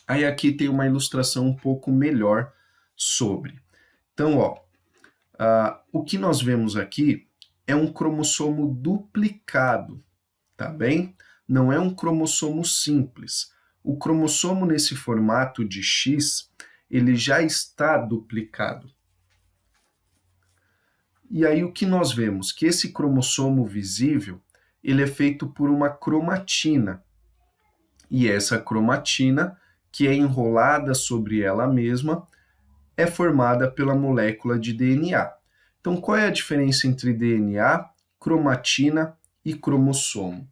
Aí aqui tem uma ilustração um pouco melhor sobre. Então, ó, o que nós vemos aqui é um cromossomo duplicado, tá bem? Não é um cromossomo simples. O cromossomo nesse formato de X, ele já está duplicado. E aí o que nós vemos? Que esse cromossomo visível, ele é feito por uma cromatina. E essa cromatina, que é enrolada sobre ela mesma, é formada pela molécula de DNA. Então, qual é a diferença entre DNA, cromatina e cromossomo?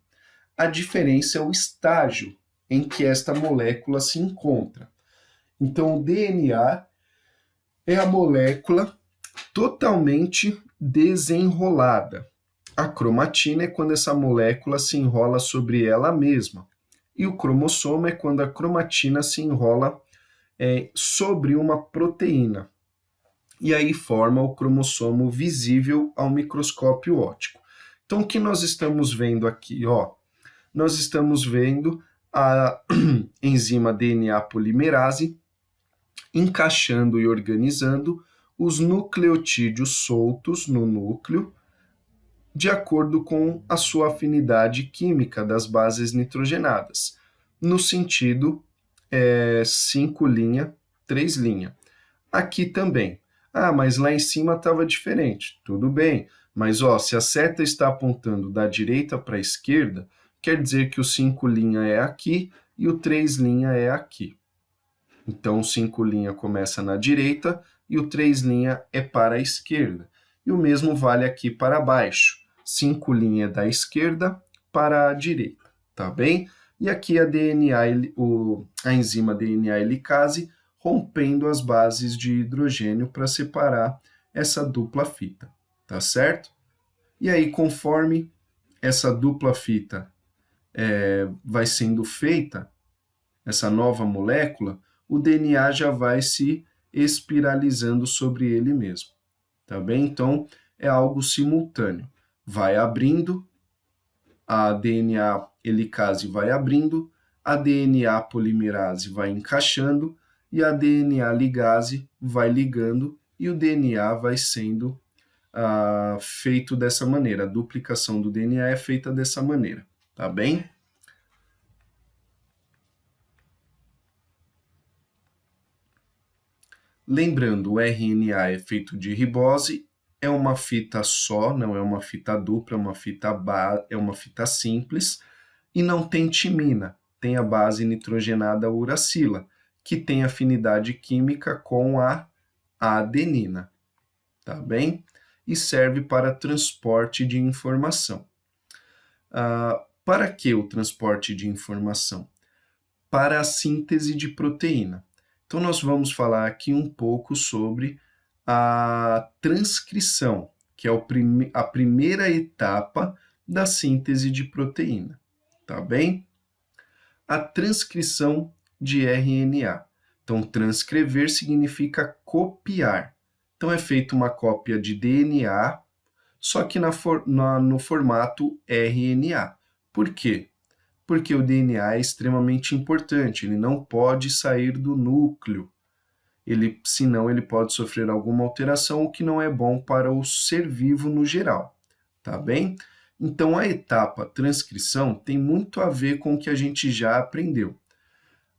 A diferença é o estágio em que esta molécula se encontra. Então, o DNA é a molécula totalmente desenrolada. A cromatina é quando essa molécula se enrola sobre ela mesma. E o cromossomo é quando a cromatina se enrola sobre uma proteína. E aí forma o cromossomo visível ao microscópio óptico. Então, o que nós estamos vendo aqui? Ó, nós estamos vendo a enzima DNA polimerase encaixando e organizando os nucleotídeos soltos no núcleo, de acordo com a sua afinidade química das bases nitrogenadas, no sentido 5' 3'. Aqui também. Ah, mas lá em cima estava diferente. Tudo bem, mas ó, se a seta está apontando da direita para a esquerda, quer dizer que o 5' é aqui e o 3' é aqui. Então, o 5' começa na direita e o 3' é para a esquerda. E o mesmo vale aqui para baixo. 5' é da esquerda para a direita, tá bem? E aqui a a enzima DNA helicase rompendo as bases de hidrogênio para separar essa dupla fita, tá certo? E aí, conforme essa dupla fita vai sendo feita, essa nova molécula, o DNA já vai se espiralizando sobre ele mesmo, tá bem? Então, é algo simultâneo. Vai abrindo, a DNA helicase vai abrindo, a DNA polimerase vai encaixando e a DNA ligase vai ligando e o DNA vai sendo feito dessa maneira. A duplicação do DNA é feita dessa maneira, tá bem? Lembrando, o RNA é feito de ribose, é uma fita só, não é uma fita dupla, é uma fita simples, e não tem timina, tem a base nitrogenada uracila, que tem afinidade química com a adenina, tá bem? E serve para transporte de informação. Para que o transporte de informação? Para a síntese de proteína. Então, nós vamos falar aqui um pouco sobre a transcrição, que é a primeira etapa da síntese de proteína, tá bem? A transcrição de RNA. Então, transcrever significa copiar. Então, é feita uma cópia de DNA, só que no formato RNA. Por quê? Porque o DNA é extremamente importante, ele não pode sair do núcleo. Senão ele pode sofrer alguma alteração, o que não é bom para o ser vivo no geral, tá bem? Então, a etapa transcrição tem muito a ver com o que a gente já aprendeu.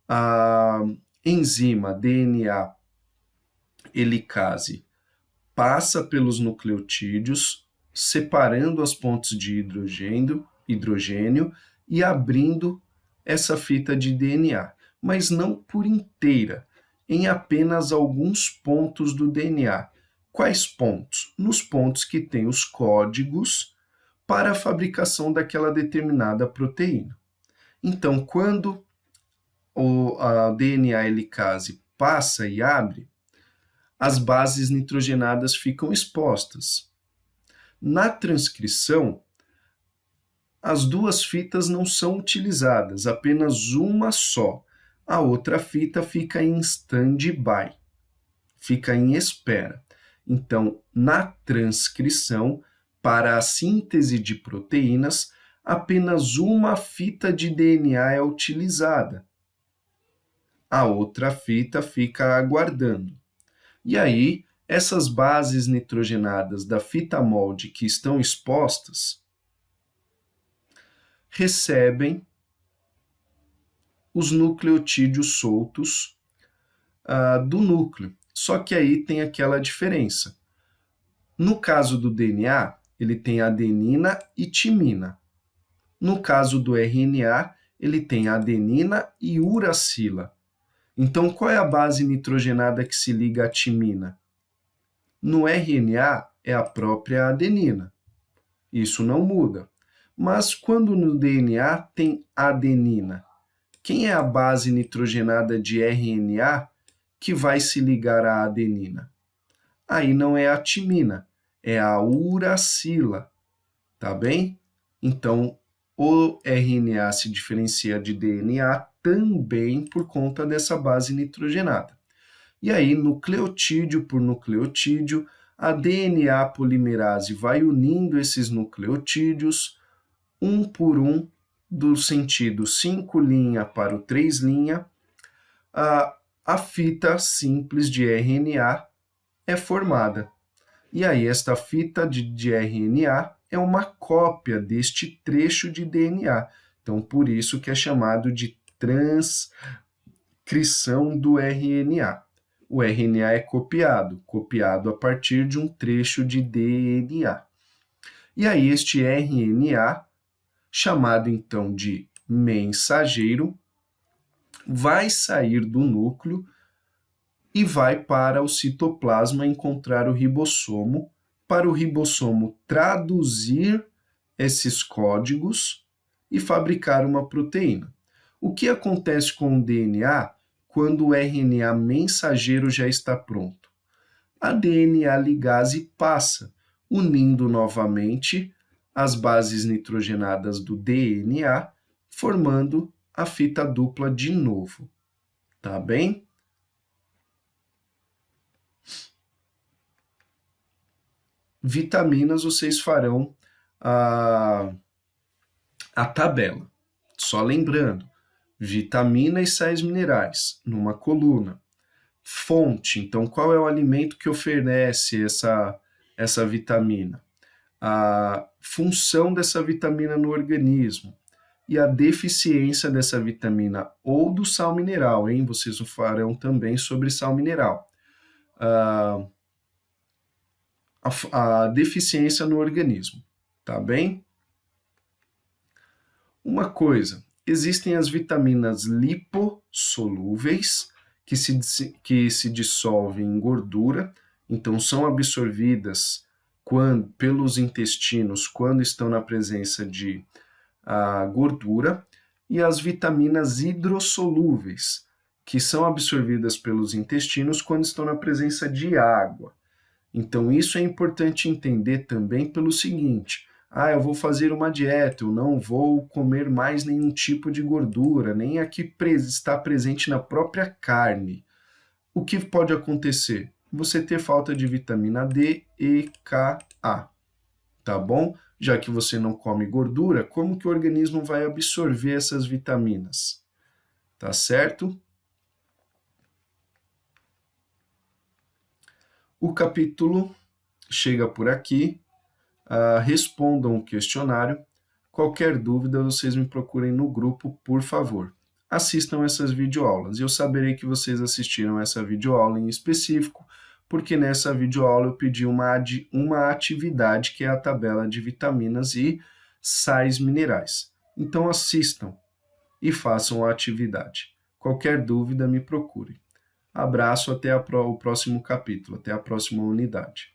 A enzima DNA helicase passa pelos nucleotídeos, separando as pontes de hidrogênio e abrindo essa fita de DNA, mas não por inteira, em apenas alguns pontos do DNA. Quais pontos? Nos pontos que têm os códigos para a fabricação daquela determinada proteína. Então, quando a DNA helicase passa e abre, as bases nitrogenadas ficam expostas. Na transcrição, as duas fitas não são utilizadas, apenas uma só. A outra fita fica em stand-by, fica em espera. Então, na transcrição, para a síntese de proteínas, apenas uma fita de DNA é utilizada. a outra fita fica aguardando. E aí, essas bases nitrogenadas da fita molde que estão expostas recebem os nucleotídeos soltos do núcleo. Só que aí tem aquela diferença. No caso do DNA, ele tem adenina e timina. No caso do RNA, ele tem adenina e uracila. Então, qual é a base nitrogenada que se liga à timina? No RNA, é a própria adenina. Isso não muda. Mas quando no DNA tem adenina, quem é a base nitrogenada de RNA que vai se ligar à adenina? Aí não é a timina, é a uracila, tá bem? Então, o RNA se diferencia de DNA também por conta dessa base nitrogenada. E aí, nucleotídeo por nucleotídeo, a DNA polimerase vai unindo esses nucleotídeos, um por um, do sentido 5' para o 3', a fita simples de RNA é formada. E aí, esta fita de RNA é uma cópia deste trecho de DNA. Então, por isso que é chamado de transcrição do RNA. O RNA é copiado a partir de um trecho de DNA. E aí, este RNA, chamado então de mensageiro, vai sair do núcleo e vai para o citoplasma encontrar o ribossomo, para o ribossomo traduzir esses códigos e fabricar uma proteína. O que acontece com o DNA quando o RNA mensageiro já está pronto? A DNA ligase passa, unindo novamente as bases nitrogenadas do DNA, formando a fita dupla de novo. Tá bem? Vitaminas, vocês farão a tabela. Só lembrando, vitamina e sais minerais, numa coluna. Fonte, então qual é o alimento que oferece essa vitamina? A função dessa vitamina no organismo e a deficiência dessa vitamina ou do sal mineral, hein? Vocês o farão também sobre sal mineral. A deficiência no organismo, tá bem? Uma coisa, existem as vitaminas lipossolúveis, que se dissolvem em gordura, então são absorvidas pelos intestinos quando estão na presença de gordura, e as vitaminas hidrossolúveis, que são absorvidas pelos intestinos quando estão na presença de água. Então, isso é importante entender também pelo seguinte: eu vou fazer uma dieta, eu não vou comer mais nenhum tipo de gordura, nem a que está presente na própria carne. O que pode acontecer? Você ter falta de vitamina D, E, K, A, tá bom? Já que você não come gordura, como que o organismo vai absorver essas vitaminas? Tá certo? O capítulo chega por aqui. Respondam o questionário. Qualquer dúvida, vocês me procurem no grupo, por favor. Assistam essas videoaulas. Eu saberei que vocês assistiram essa videoaula em específico, porque nessa videoaula eu pedi uma atividade, que é a tabela de vitaminas e sais minerais. Então assistam e façam a atividade. Qualquer dúvida, me procure. Abraço, até o próximo capítulo, até a próxima unidade.